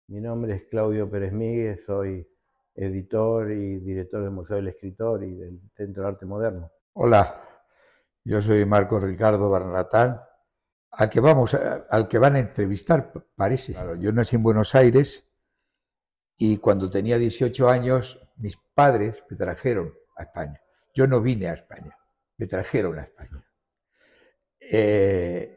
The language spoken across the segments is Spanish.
Mi nombre es Claudio Pérez Míguez, soy editor y director del Museo del Escritor y del Centro de Arte Moderno. Hola, yo soy Marco Ricardo Barnatán, al que van a entrevistar, parece. Claro, yo nací en Buenos Aires y cuando tenía 18 años mis padres me trajeron a España. Yo no vine a España, me trajeron a España. Eh,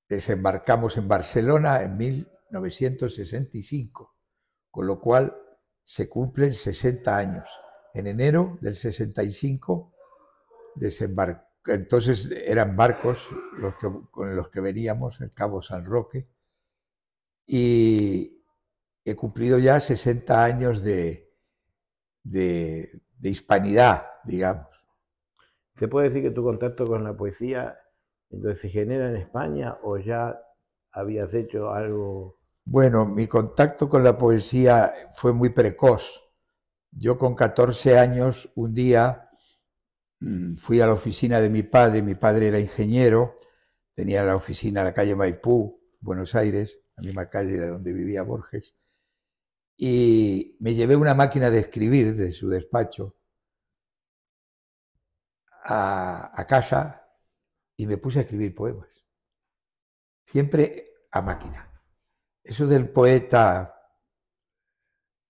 Desembarcamos en Barcelona en 1965, con lo cual se cumplen 60 años. En enero del 65 desembarcamos. Entonces eran barcos con los que veníamos, el Cabo San Roque, y he cumplido ya 60 años de hispanidad, digamos. ¿Se puede decir que tu contacto con la poesía entonces se genera en España o ya habías hecho algo? Bueno, mi contacto con la poesía fue muy precoz. Yo con 14 años, un día fui a la oficina de mi padre era ingeniero, tenía la oficina en la calle Maipú, Buenos Aires, la misma calle de donde vivía Borges, y me llevé una máquina de escribir de su despacho a casa y me puse a escribir poemas, siempre a máquina. Eso del poeta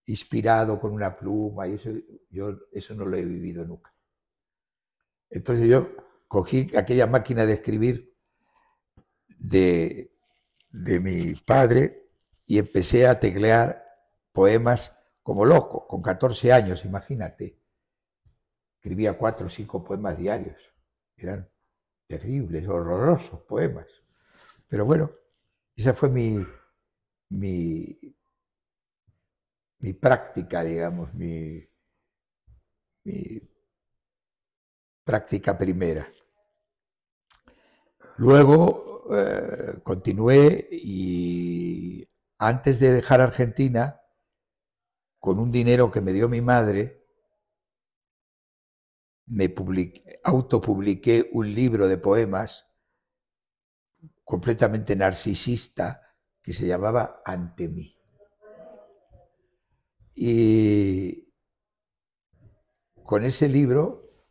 inspirado con una pluma, y eso, yo eso no lo he vivido nunca. Entonces yo cogí aquella máquina de escribir de, de mi padre y empecé a teclear poemas como loco, con 14 años, imagínate. Escribía 4 o 5 poemas diarios. Eran terribles, horrorosos poemas. Pero bueno, esa fue mi, mi práctica, digamos, mi práctica primera. Luego continué y antes de dejar Argentina, con un dinero que me dio mi madre, autopubliqué un libro de poemas completamente narcisista que se llamaba Ante mí. Y con ese libro,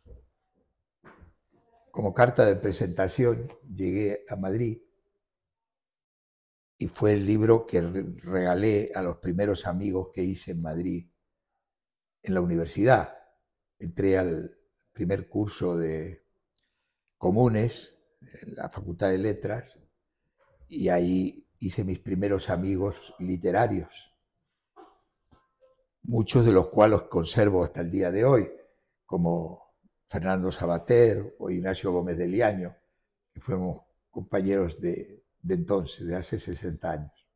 como carta de presentación, llegué a Madrid y fue el libro que regalé a los primeros amigos que hice en Madrid en la universidad. Entré al primer curso de comunes en la Facultad de Letras y ahí hice mis primeros amigos literarios, muchos de los cuales conservo hasta el día de hoy, como Fernando Sabater o Ignacio Gómez de Liaño, que fuimos compañeros de entonces, de hace 60 años.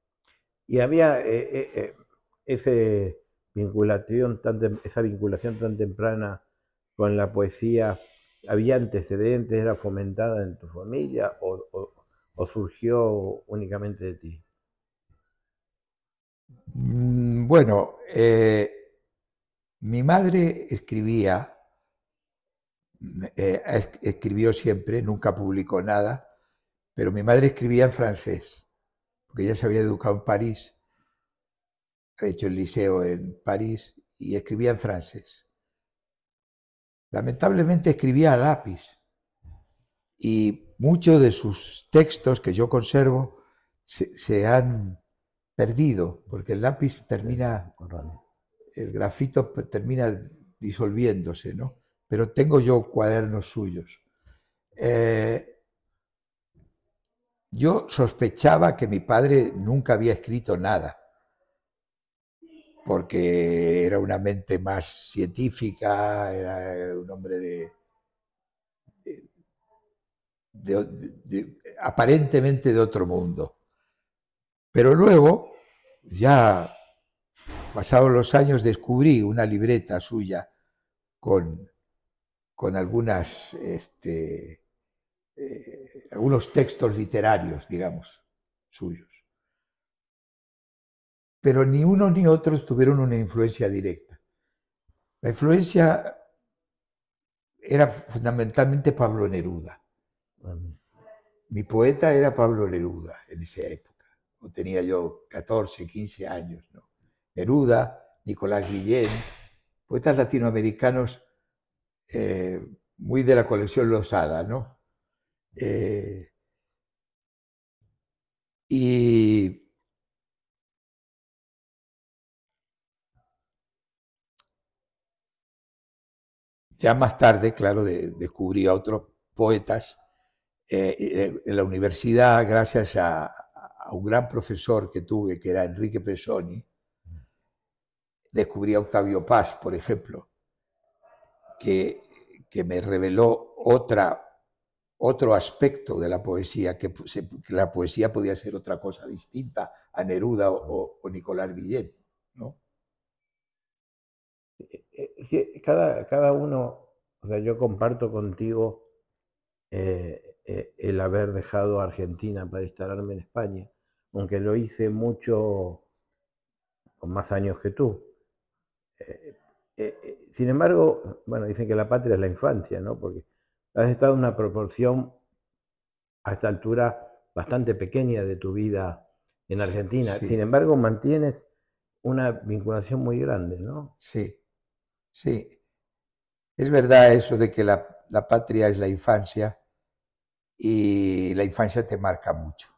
Y había ese esa vinculación tan temprana con la poesía, ¿había antecedentes, era fomentada en tu familia o surgió únicamente de ti? Bueno, mi madre escribió siempre, nunca publicó nada, pero mi madre escribía en francés, porque ella se había educado en París, había hecho el liceo en París y escribía en francés. Lamentablemente escribía a lápiz y muchos de sus textos que yo conservo se han perdido, porque el lápiz termina, el grafito termina disolviéndose, ¿no? Pero tengo yo cuadernos suyos. Eh, yo sospechaba que mi padre nunca había escrito nada, porque era una mente más científica, era un hombre aparentemente de otro mundo. Pero luego, ya pasados los años, descubrí una libreta suya con, con algunos textos literarios, digamos, suyos. Pero ni uno ni otros tuvieron una influencia directa. La influencia era fundamentalmente Pablo Neruda. Mi poeta era Pablo Neruda en esa época. tenía yo 14, 15 años, ¿no? Neruda, Nicolás Guillén, poetas latinoamericanos muy de la colección Losada, ¿no? Y ya más tarde, claro, descubrí a otros poetas en la universidad, gracias a un gran profesor que tuve, que era Enrique Pesoni. Descubrí a Octavio Paz, por ejemplo, que me reveló otro aspecto de la poesía, que la poesía podía ser otra cosa distinta a Neruda o Nicolás Guillén, ¿no? Cada uno, o sea, yo comparto contigo el haber dejado Argentina para instalarme en España, aunque lo hice mucho con más años que tú. Sin embargo, bueno, dicen que la patria es la infancia, ¿no? Porque has estado en una proporción a esta altura bastante pequeña de tu vida en Argentina. Sin Sí, embargo, mantienes una vinculación muy grande, ¿no? sí, sí. Es verdad eso de que la patria es la infancia y la infancia te marca mucho.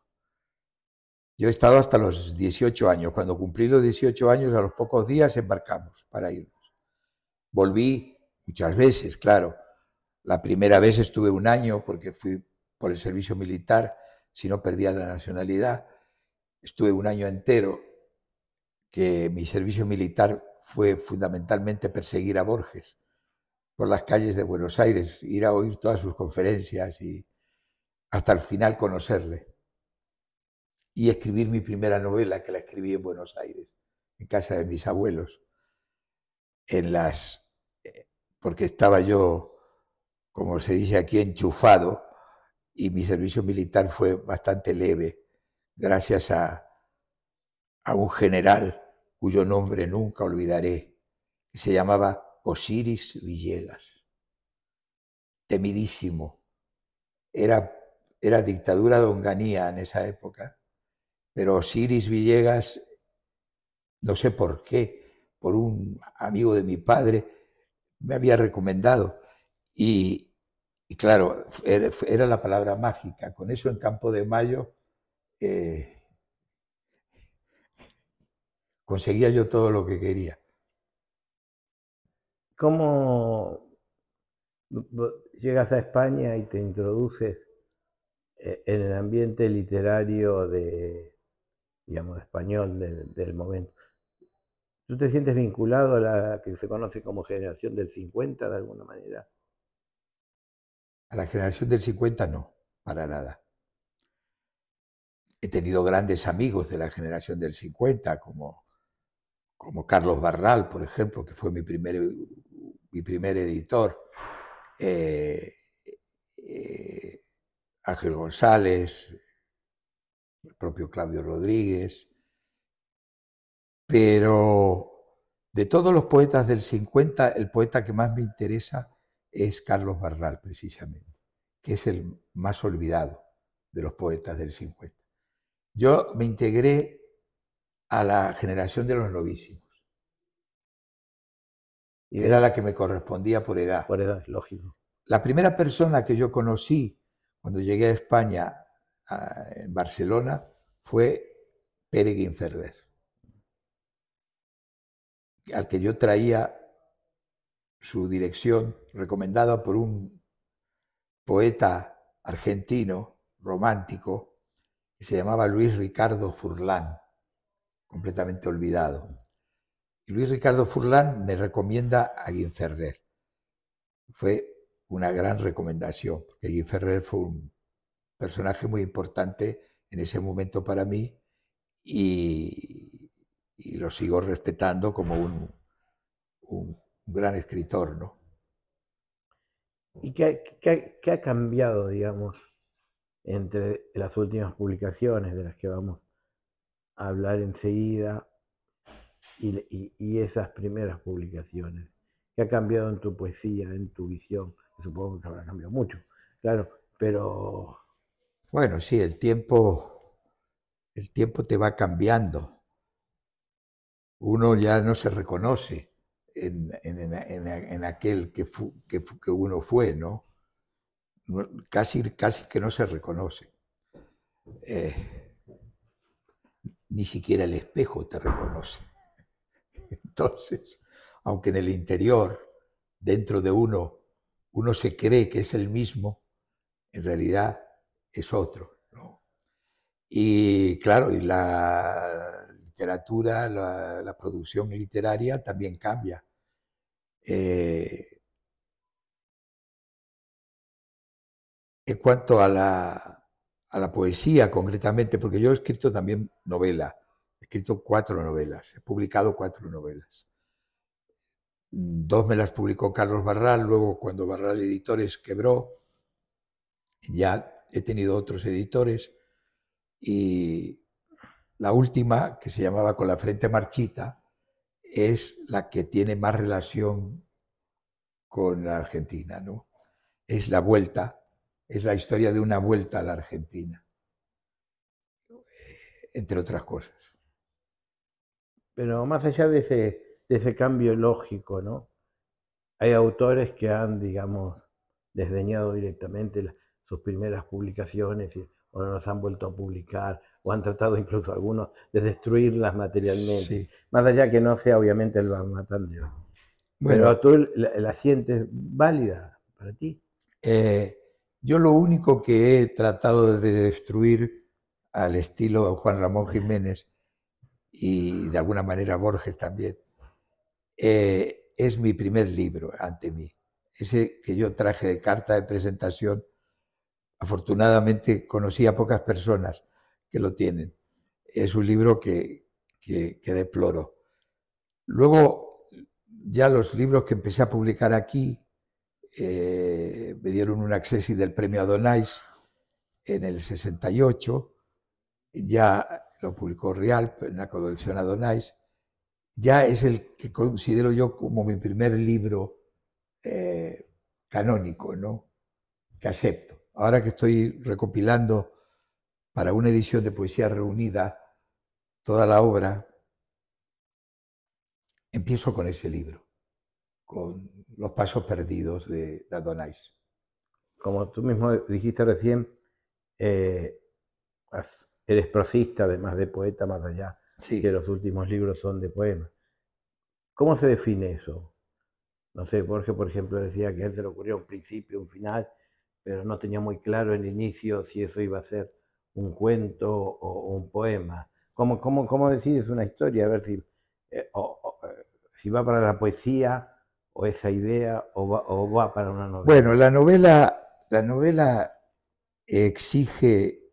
Yo he estado hasta los 18 años. Cuando cumplí los 18 años, a los pocos días embarcamos para irnos. Volví muchas veces, claro. La primera vez estuve un año porque fui por el servicio militar, si no perdía la nacionalidad. Estuve un año entero, que mi servicio militar fue fundamentalmente perseguir a Borges por las calles de Buenos Aires, ir a oír todas sus conferencias y hasta el final conocerle. Y escribir mi primera novela, que la escribí en Buenos Aires, en casa de mis abuelos, en las, porque estaba yo, como se dice aquí, enchufado, y mi servicio militar fue bastante leve, gracias a un general cuyo nombre nunca olvidaré, que se llamaba Osiris Villegas, temidísimo. Era dictadura de Onganía en esa época, pero Osiris Villegas, no sé por qué, por un amigo de mi padre, me había recomendado. Y claro, era la palabra mágica. Con eso en Campo de Mayo eh, conseguía yo todo lo que quería. ¿Cómo llegas a España y te introduces en el ambiente literario digamos, español del momento? ¿Tú te sientes vinculado a la que se conoce como generación del 50 de alguna manera? A la generación del 50 no, para nada. He tenido grandes amigos de la generación del 50, como Carlos Barral, por ejemplo, que fue mi primer editor, eh, eh, Ángel González, el propio Claudio Rodríguez, pero de todos los poetas del 50, el poeta que más me interesa es Carlos Barral, precisamente, que es el más olvidado de los poetas del 50. Yo me integré a la generación de los novísimos, Y que era la que me correspondía por edad. por edad, lógico. La primera persona que yo conocí cuando llegué a España, en Barcelona, fue Pere Guinferrer, al que yo traía su dirección recomendada por un poeta argentino romántico que se llamaba Luis Ricardo Furlán, completamente olvidado. Y Luis Ricardo Furlán me recomienda a Guinferrer. Fue una gran recomendación, porque Guinferrer fue un personaje muy importante en ese momento para mí y lo sigo respetando como un gran escritor, ¿no? ¿Y qué ha cambiado, digamos, entre las últimas publicaciones de las que vamos a hablar enseguida y esas primeras publicaciones? ¿Qué ha cambiado en tu poesía, en tu visión? Supongo que habrá cambiado mucho, claro, pero Bueno, sí, el tiempo te va cambiando. Uno ya no se reconoce en aquel que uno fue, ¿no? Casi que no se reconoce. Ni siquiera el espejo te reconoce. Entonces, aunque en el interior, dentro de uno, uno se cree que es el mismo, en realidad es otro, ¿no? Y claro, y la literatura, la producción literaria también cambia. En cuanto a la poesía, concretamente, porque yo he escrito también novela, he escrito 4 novelas, he publicado 4 novelas. 2 me las publicó Carlos Barral, luego cuando Barral Editores quebró, ya he tenido otros editores, y la última, que se llamaba Con la frente marchita, es la que tiene más relación con la Argentina, ¿no? Es la vuelta, es la historia de una vuelta a la Argentina, entre otras cosas. Pero más allá de ese cambio lógico, ¿no? Hay autores que han, digamos, desdeñado directamente sus primeras publicaciones o no las han vuelto a publicar, o han tratado incluso algunos de destruirlas materialmente, Sí. más allá que no sea obviamente el Barmatán de hoy. Bueno, Pero tú la sientes válida para ti. yo lo único que he tratado de destruir al estilo Juan Ramón Jiménez y de alguna manera Borges también, es mi primer libro ante mí. Ese que yo traje de carta de presentación, afortunadamente conocí a pocas personas que lo tienen. Es un libro que deploro. Luego, ya los libros que empecé a publicar aquí, me dieron un accesi del premio Adonais en el 68, ya lo publicó Rial en la colección Adonais, ya es el que considero yo como mi primer libro canónico, ¿no? Que acepto. Ahora que estoy recopilando para una edición de Poesía Reunida toda la obra, empiezo con ese libro, con Los pasos perdidos de Adonais. Como tú mismo dijiste recién, eh, eres prosista, además de poeta, más allá Sí. que los últimos libros son de poemas. ¿Cómo se define eso? No sé, Borges, por ejemplo, decía que a él se le ocurrió un principio, un final, pero no tenía muy claro el inicio si eso iba a ser un cuento o un poema. ¿Cómo decides una historia? A ver si va para la poesía o esa idea o va para una novela. Bueno, la novela exige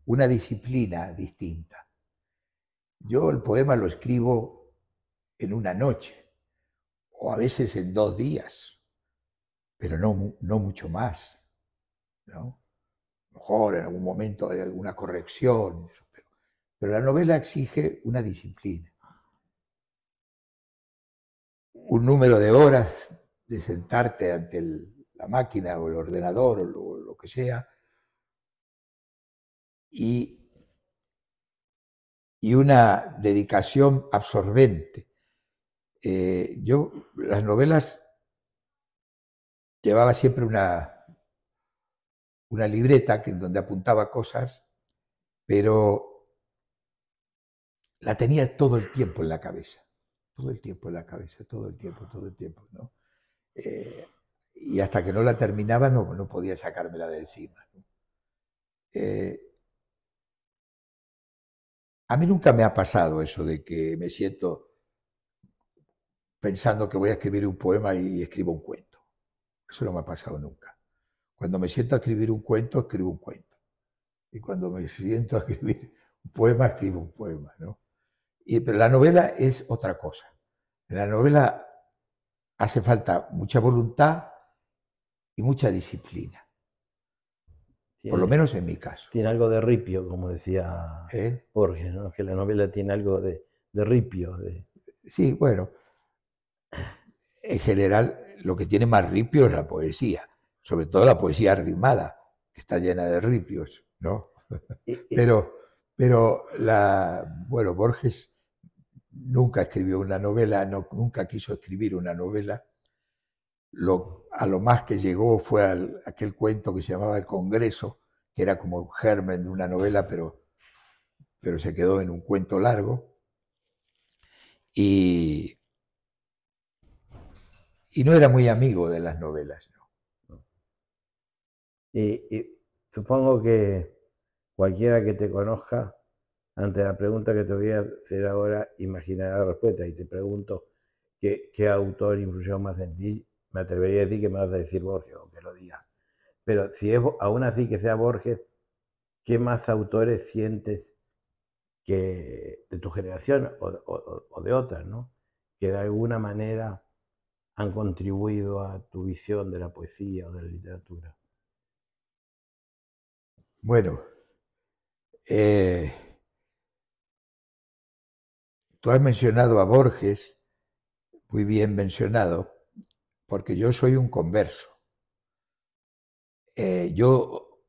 una disciplina distinta. Yo el poema lo escribo en una noche o a veces en 2 días, pero no mucho más, ¿no? Mejor en algún momento hay alguna corrección, pero la novela exige una disciplina, un número de horas de sentarte ante la máquina o el ordenador o lo que sea y una dedicación absorbente. Yo las novelas llevaba siempre una libreta en donde apuntaba cosas, pero la tenía todo el tiempo en la cabeza, todo el tiempo en la cabeza, todo el tiempo, ¿no? Y hasta que no la terminaba no podía sacármela de encima, ¿no? A mí nunca me ha pasado eso de que me siento pensando que voy a escribir un poema y escribo un cuento. Eso no me ha pasado nunca. Cuando me siento a escribir un cuento, escribo un cuento. Y cuando me siento a escribir un poema, escribo un poema, ¿no? Pero la novela es otra cosa. En la novela hace falta mucha voluntad y mucha disciplina. Por lo menos en mi caso. Tiene algo de ripio, como decía Borges, ¿no? Que la novela tiene algo de ripio. Sí, bueno, en general lo que tiene más ripio es la poesía, sobre todo la poesía rimada, que está llena de ripios, ¿no? Pero Pero bueno, Borges nunca escribió una novela, nunca quiso escribir una novela. A lo más que llegó fue aquel cuento que se llamaba El Congreso, que era como un germen de una novela, pero se quedó en un cuento largo. Y, y no era muy amigo de las novelas, ¿no? Y supongo que cualquiera que te conozca, ante la pregunta que te voy a hacer ahora, imaginará la respuesta. Y te pregunto, ¿qué autor influyó más en ti? Me atrevería a decir que me vas a decir Borges, o que lo digas. Pero si es aún así que sea Borges, ¿qué más autores sientes que de tu generación o de otras, ¿no? Que de alguna manera han contribuido a tu visión de la poesía o de la literatura? Bueno, tú has mencionado a Borges, muy bien mencionado, porque yo soy un converso. Yo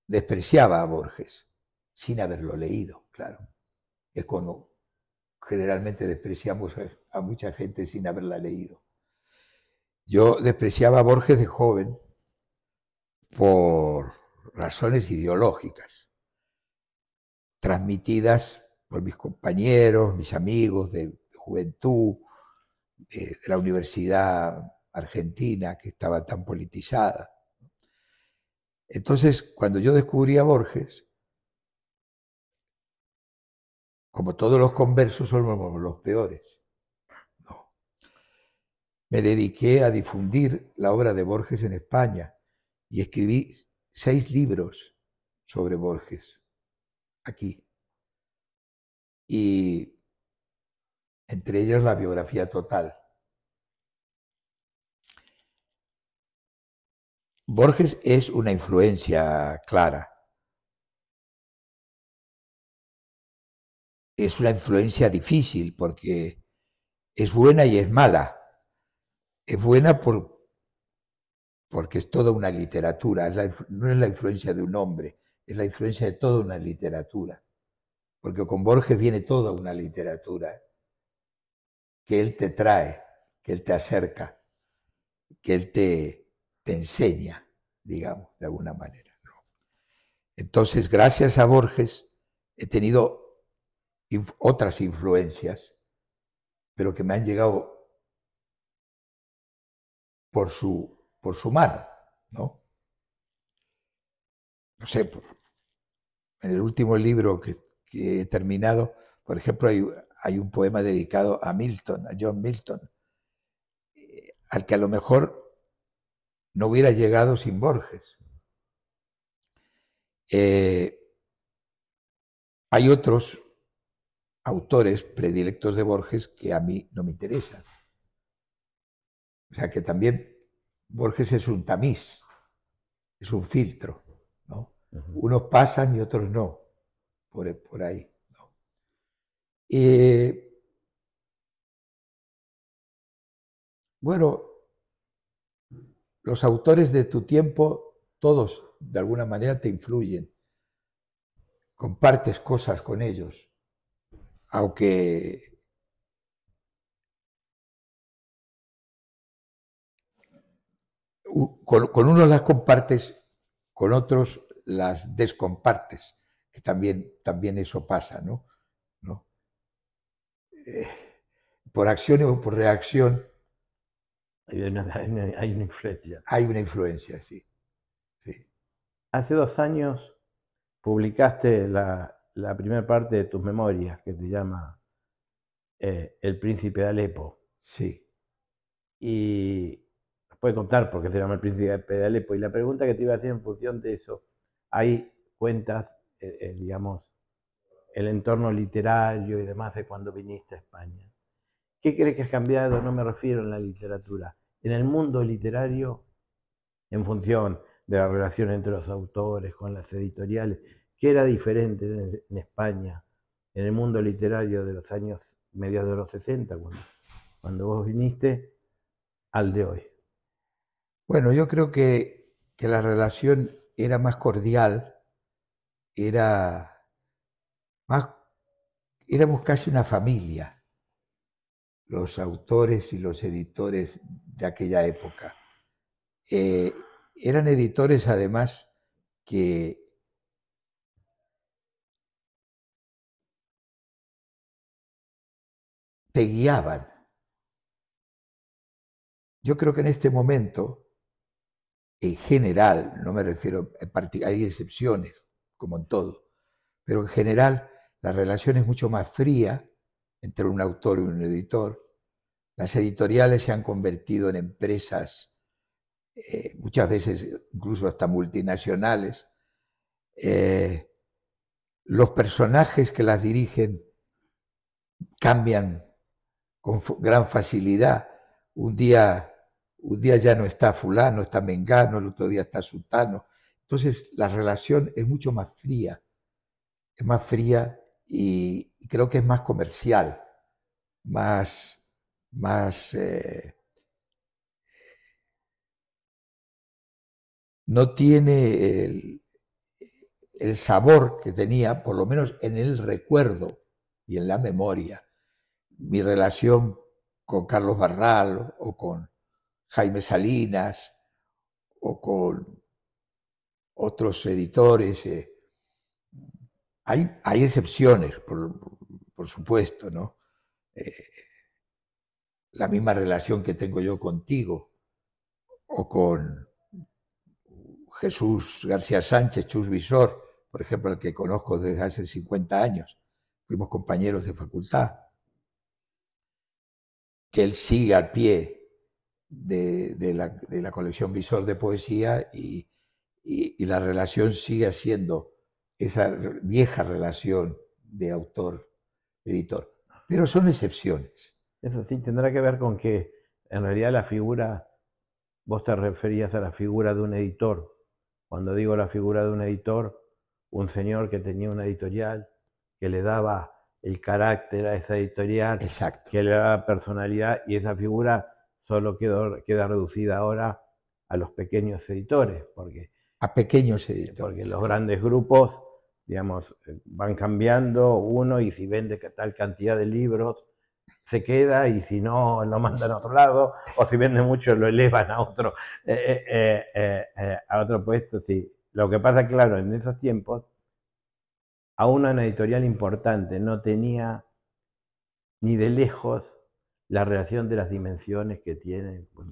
despreciaba a Borges sin haberlo leído, claro. Es cuando generalmente despreciamos a mucha gente sin haberla leído. Yo despreciaba a Borges de joven por razones ideológicas, transmitidas por mis compañeros, mis amigos de juventud, de la universidad argentina que estaba tan politizada. Entonces, cuando yo descubrí a Borges, como todos los conversos somos los peores, ¿no? Me dediqué a difundir la obra de Borges en España y escribí 6 libros sobre Borges aquí. Y entre ellos la biografía total. Borges es una influencia clara. Es una influencia difícil porque es buena y es mala. Es buena porque es toda una literatura, no es la influencia de un hombre, es la influencia de toda una literatura. Porque con Borges viene toda una literatura que él te trae, que él te acerca, que él te enseña, digamos, de alguna manera, ¿no? Entonces, gracias a Borges, he tenido otras influencias, pero que me han llegado por su mano, ¿no? No sé, en el último libro que he terminado, por ejemplo, hay un poema dedicado a Milton, a John Milton, al que a lo mejor no hubiera llegado sin Borges. Hay otros autores predilectos de Borges que a mí no me interesan. O sea que también Borges es un tamiz, es un filtro, ¿no? Unos pasan y otros no, por ahí, ¿no? Bueno, los autores de tu tiempo, todos de alguna manera te influyen, compartes cosas con ellos, aunque con unos las compartes, con otros las descompartes, que también eso pasa, ¿no? ¿No? Eh, por acción o por reacción Hay una influencia. hay una influencia, sí. Sí. Hace 2 años publicaste la primera parte de tus memorias, que se llama El Príncipe de Alepo. Sí. Y puedes contar por qué se llama El Príncipe de Alepo. Y la pregunta que te iba a hacer en función de eso, hay cuentas, digamos, el entorno literario y demás de cuando viniste a España. ¿Qué crees que has cambiado? No me refiero en la literatura, en el mundo literario, en función de la relación entre los autores con las editoriales. ¿Qué era diferente en España, en el mundo literario de los años mediados de los 60, cuando vos viniste, al de hoy? Bueno, yo creo que la relación era más cordial, era éramos casi una familia, los autores y los editores de aquella época. Eran editores además que te guiaban. Yo creo que en este momento, en general, no me refiero, hay excepciones, como en todo, pero en general la relación es mucho más fría entre un autor y un editor. Las editoriales se han convertido en empresas, muchas veces incluso hasta multinacionales. Los personajes que las dirigen cambian con gran facilidad. Un día ya no está fulano, está mengano, el otro día está sultano. Entonces la relación es mucho más fría, y creo que es más comercial, más no tiene el sabor que tenía, por lo menos en el recuerdo y en la memoria, mi relación con Carlos Barral o con Jaime Salinas o con otros editores. Hay excepciones, por supuesto, ¿no? La misma relación que tengo yo contigo o con Jesús García Sánchez, Chus Visor, por ejemplo, al que conozco desde hace 50 años. Fuimos compañeros de facultad. Que él sigue al pie de la colección Visor de poesía y la relación sigue siendo esa vieja relación de autor-editor. Pero son excepciones. Eso sí tendrá que ver con que en realidad la figura, vos te referías a la figura de un editor. Cuando digo la figura de un editor, un señor que tenía una editorial, que le daba el carácter a esa editorial, Exacto. que le daba personalidad, y esa figura solo queda reducida ahora a los pequeños editores, porque a pequeños editores. Porque los grandes grupos, digamos, van cambiando uno, y si vende tal cantidad de libros, se queda, y si no, lo mandan a otro lado, o si vende mucho, lo elevan a otro puesto. Sí. Lo que pasa, claro, en esos tiempos, aún una editorial importante no tenía ni de lejos la relación de las dimensiones que tienen, pues,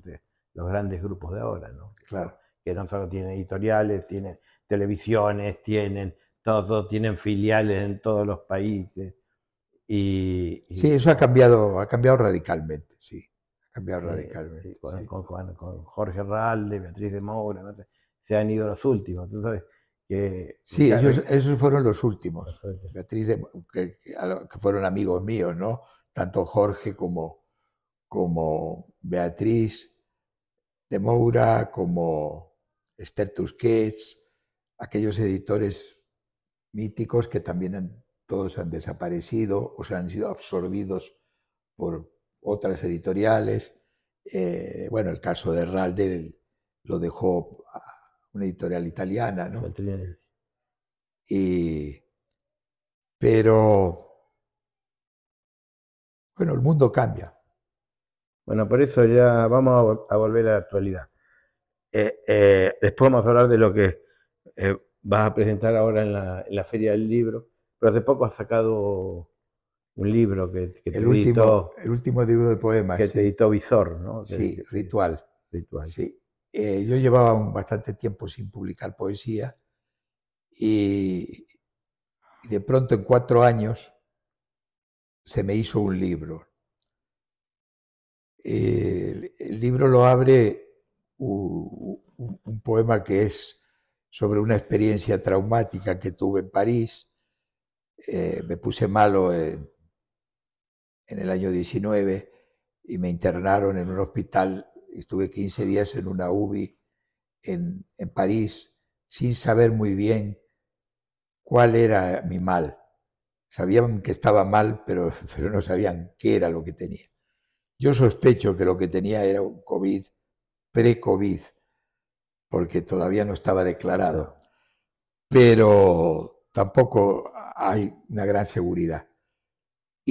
los grandes grupos de ahora, ¿no? Claro. Que no solo tienen editoriales, tienen televisiones, tienen filiales en todos los países. Sí, eso ha cambiado radicalmente, sí. Ha cambiado radicalmente. Sí, con Jorge Ralde, Beatriz de Moura, ¿no? Se han ido los últimos. ¿Tú sabes? Sí, esos fueron los últimos. Beatriz que fueron amigos míos, ¿no? Tanto Jorge como Beatriz de Moura, como Esther Tusquets, aquellos editores míticos que también todos han desaparecido o se han sido absorbidos por otras editoriales. Bueno, el caso de Ralde lo dejó a una editorial italiana, ¿no? Pero, bueno, el mundo cambia. Bueno, por eso ya vamos a volver a la actualidad. Después vamos a hablar de lo que vas a presentar ahora en la Feria del Libro, pero hace poco has sacado un libro que te editó... El último libro de poemas. Que te editó Visor, ¿no? Sí, Ritual. Ritual. Sí. Yo llevaba bastante tiempo sin publicar poesía y de pronto en 4 años se me hizo un libro. El libro lo abre un poema que es sobre una experiencia traumática que tuve en París. Me puse malo en el año 19 y me internaron en un hospital. Estuve 15 días en una UBI en París sin saber muy bien cuál era mi mal. Sabían que estaba mal, pero no sabían qué era lo que tenía. Yo sospecho que lo que tenía era un COVID, pre-COVID, porque todavía no estaba declarado. Pero tampoco hay una gran seguridad.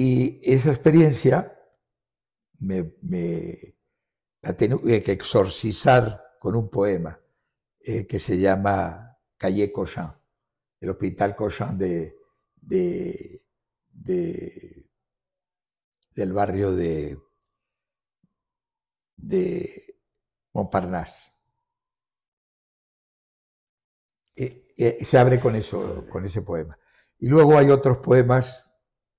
Y esa experiencia la tuve que exorcizar con un poema que se llama Calle Cochin, el Hospital Cochin de, del barrio de Montparnasse. Se abre con eso, con ese poema. Y luego hay otros poemas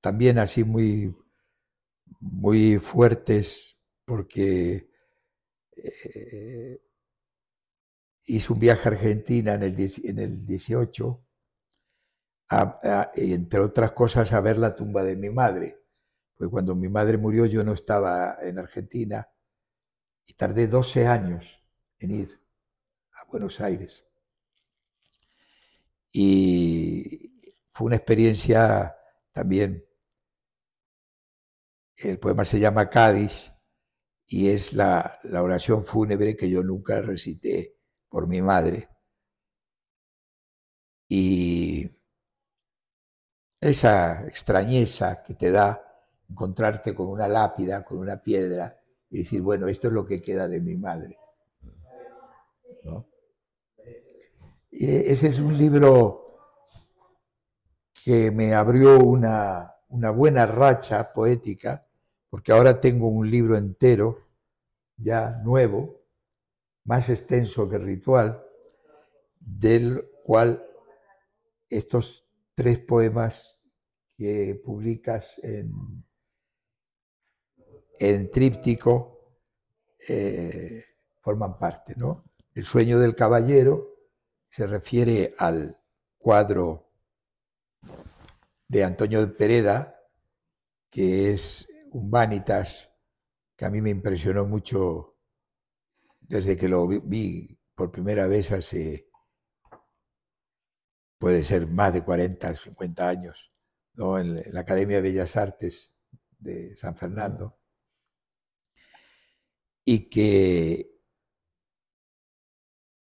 también así muy, muy fuertes, porque hice un viaje a Argentina en el 18, entre otras cosas, a ver la tumba de mi madre. Pues cuando mi madre murió yo no estaba en Argentina y tardé 12 años en ir a Buenos Aires. Y fue una experiencia también. El poema se llama Cádiz y es la oración fúnebre que yo nunca recité por mi madre. Y esa extrañeza que te da encontrarte con una lápida, con una piedra, y decir, bueno, esto es lo que queda de mi madre, ¿no? Y ese es un libro que me abrió una buena racha poética, porque ahora tengo un libro entero, ya nuevo, más extenso que Ritual, del cual estos 3 poemas que publicas en tríptico forman parte, ¿no? El sueño del caballero se refiere al cuadro de Antonio de Pereda, que es un Vanitas que a mí me impresionó mucho desde que lo vi por primera vez hace, puede ser más de 40, 50 años, ¿no? En la Academia de Bellas Artes de San Fernando, y que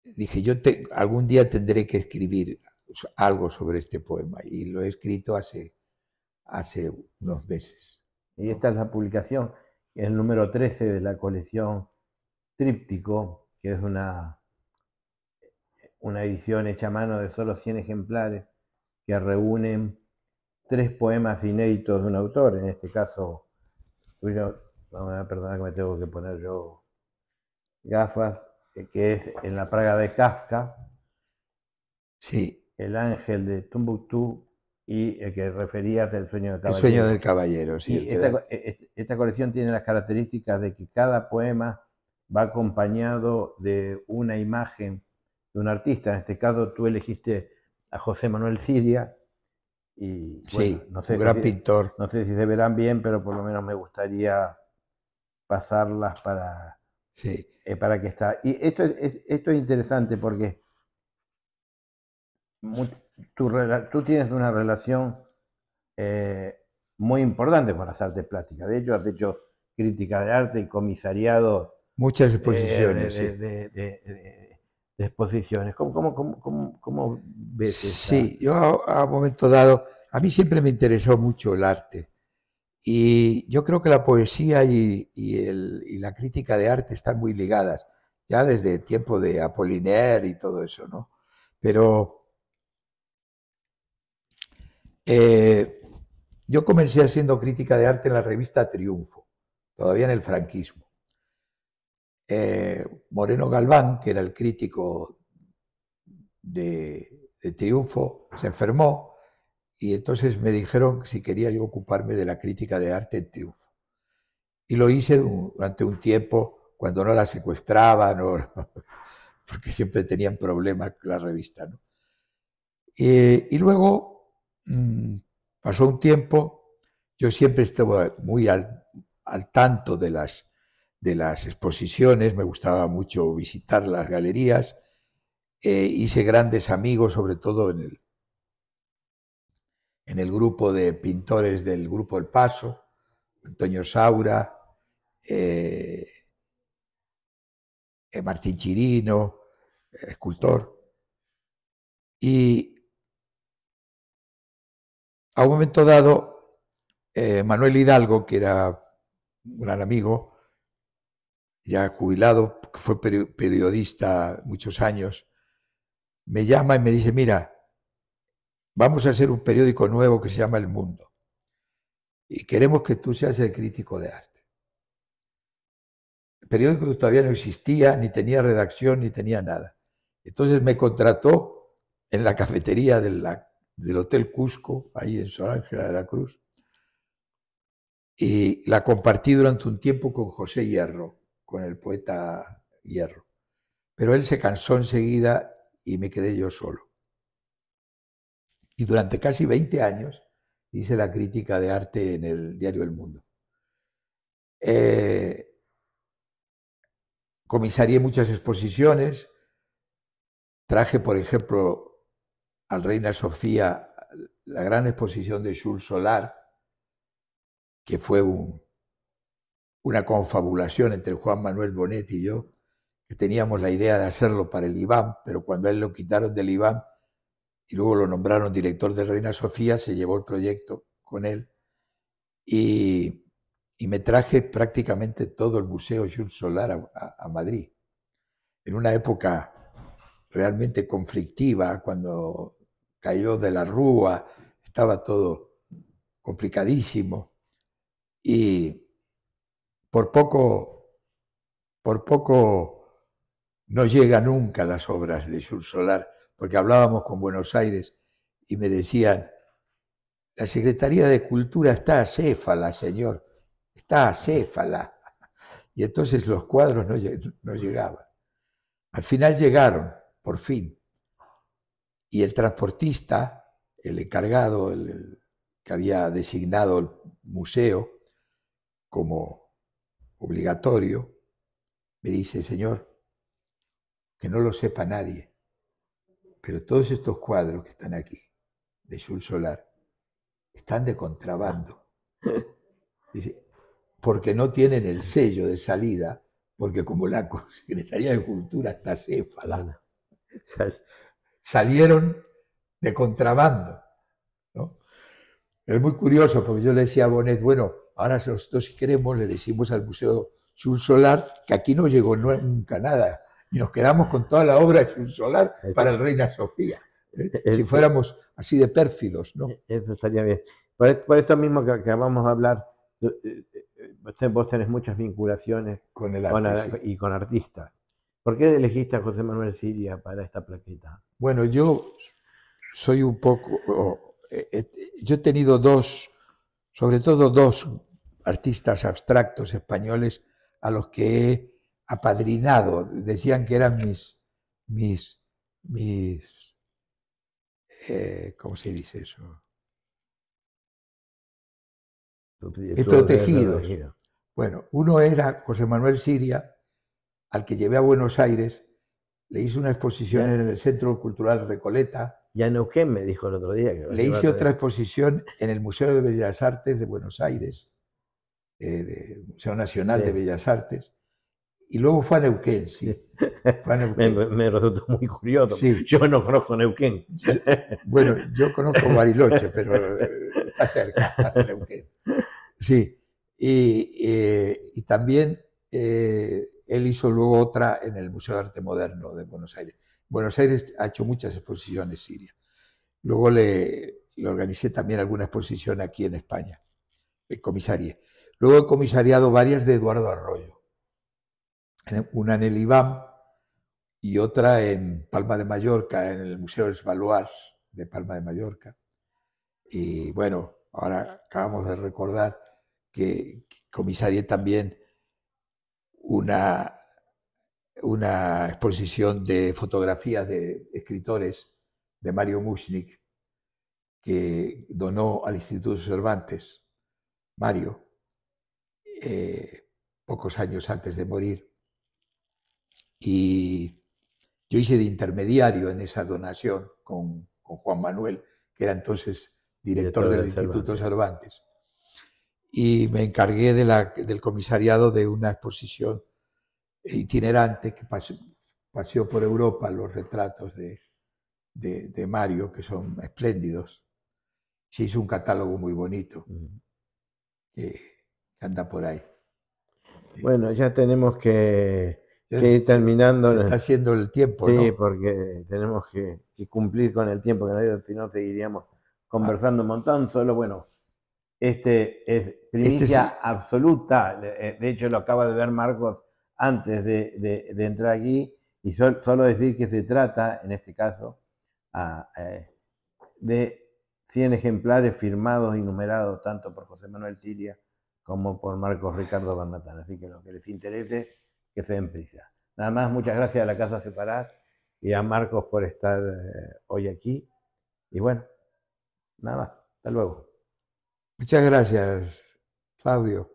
dije, algún día tendré que escribir algo sobre este poema, y lo he escrito hace unos meses, Y ¿no? esta es la publicación, el número 13 de la colección Tríptico, que es una edición hecha a mano de solo 100 ejemplares, que reúnen 3 poemas inéditos de un autor, en este caso tuyo, vamos a perdonar que me tengo que poner yo gafas, que es En la Praga de Kafka, Sí, El Ángel de Tombuctú y el que referías, El Sueño del El sueño del Caballero. caballero, sí, el Y que da. esta colección tiene las características de que cada poema va acompañado de una imagen de un artista. En este caso tú elegiste a José Manuel Siria y bueno, Sí, un gran pintor. no sé si se verán bien, pero por lo menos me gustaría pasarlas Sí. para que está. Y esto es interesante porque tú tienes una relación eh, muy importante con las artes plásticas. De hecho, has hecho crítica de arte y comisariado Muchas de, exposiciones, sí. de exposiciones. ¿Cómo ves esta? Sí, yo a un momento dado, a mí siempre me interesó mucho el arte. Y yo creo que la poesía y la crítica de arte están muy ligadas, ya desde el tiempo de Apollinaire y todo eso, ¿no? Pero eh, yo comencé haciendo crítica de arte en la revista Triunfo, todavía en el franquismo. Moreno Galván, que era el crítico de Triunfo, se enfermó y entonces me dijeron si quería yo ocuparme de la crítica de arte en Triunfo. Y lo hice durante un tiempo cuando no la secuestraban, porque siempre tenían problemas la revista, ¿no? Y luego pasó un tiempo, yo siempre estuve muy al tanto de las exposiciones, me gustaba mucho visitar las galerías, hice grandes amigos, sobre todo en el grupo de pintores del Grupo El Paso, Antonio Saura, eh, Martín Chirino, escultor. Y a un momento dado Manuel Hidalgo, que era un gran amigo, ya jubilado, que fue periodista muchos años, me llama y me dice, mira, vamos a hacer un periódico nuevo que se llama El Mundo y queremos que tú seas el crítico de arte. El periódico todavía no existía, ni tenía redacción, ni tenía nada. Entonces me contrató en la cafetería del Hotel Cusco, ahí en Sor Ángela de la Cruz, y la compartí durante un tiempo con José Hierro, con el poeta Hierro. Pero él se cansó enseguida y me quedé yo solo. Y durante casi 20 años hice la crítica de arte en el diario El Mundo. Comisarié muchas exposiciones. Traje, por ejemplo, al Reina Sofía la gran exposición de Jules Solar, que fue una confabulación entre Juan Manuel Bonet y yo, que teníamos la idea de hacerlo para el IBAM, pero cuando a él lo quitaron del IBAM y luego lo nombraron director de Reina Sofía, se llevó el proyecto con él y me traje prácticamente todo el Museo Jules Solar a Madrid. En una época realmente conflictiva, cuando cayó de la Rúa, estaba todo complicadísimo y por poco no llega nunca las obras de Jules Solar, porque hablábamos con Buenos Aires y me decían, la Secretaría de Cultura está acéfala, señor, está acéfala. Y entonces los cuadros no llegaban. Al final llegaron, por fin. Y el transportista, el encargado, el que había designado el museo como obligatorio, me dice, señor, que no lo sepa nadie, pero todos estos cuadros que están aquí, de Jules Solar, están de contrabando. Dice, porque no tienen el sello de salida, porque como la Secretaría de Cultura está acéfala, salieron de contrabando, ¿no? Es muy curioso, porque yo le decía a Bonet, bueno, ahora nosotros si queremos le decimos al Museo Jules Solar que aquí no llegó nunca nada, y nos quedamos con toda la obra de Jules Solar para el Reina Sofía. Si fuéramos así de pérfidos, ¿no? Eso estaría bien. Por esto mismo que vamos a hablar, vos tenés muchas vinculaciones con el arte, y con artistas. ¿Por qué elegiste a José Manuel Siria para esta plaqueta? Bueno, yo soy un poco... yo he tenido sobre todo dos artistas abstractos españoles a los que he apadrinado. Decían que eran mis ¿cómo se dice eso? Mis protegidos. Bueno, uno era José Manuel Siria, al que llevé a Buenos Aires, le hice una exposición en el Centro Cultural Recoleta. Ya Neuquén me dijo el otro día. Le hice otra exposición en el Museo de Bellas Artes de Buenos Aires, el Museo Nacional de Bellas Artes, y luego fue a Neuquén, sí. Fue a Neuquén. Me resultó muy curioso. Sí. Yo no conozco Neuquén. Bueno, yo conozco Bariloche, pero está cerca de Neuquén. Sí. Y también él hizo luego otra en el Museo de Arte Moderno de Buenos Aires. Buenos Aires ha hecho muchas exposiciones, Siria. Luego le organicé también alguna exposición aquí en España, comisarié. Luego he comisariado varias de Eduardo Arroyo. Una en el IBAM y otra en Palma de Mallorca, en el Museo dels Baluarts de Palma de Mallorca. Y bueno, ahora acabamos de recordar que comisarié también una exposición de fotografías de escritores de Mario Muchnik, que donó al Instituto Cervantes, Mario, pocos años antes de morir. Y yo hice de intermediario en esa donación con Juan Manuel, que era entonces director del Instituto Cervantes. Y me encargué del comisariado de una exposición itinerante que paseó por Europa los retratos de Mario, que son espléndidos. Se hizo un catálogo muy bonito. que anda por ahí. Bueno, ya tenemos que ir Se terminando. está haciendo el tiempo, Sí, ¿no? porque tenemos que cumplir con el tiempo, que si no seguiríamos Ah, conversando un montón. Solo, bueno, este es este es primicia absoluta. De hecho, lo acaba de ver Marcos antes de entrar aquí. Y solo decir que se trata, en este caso, de 100 ejemplares firmados y numerados tanto por José Manuel Siria como por Marcos Ricardo Bernatán. Así que lo que les interese, que se den prisa. Nada más, muchas gracias a la Casa Separás y a Marcos por estar hoy aquí. Y bueno, nada más. Hasta luego. Muchas gracias, Claudio.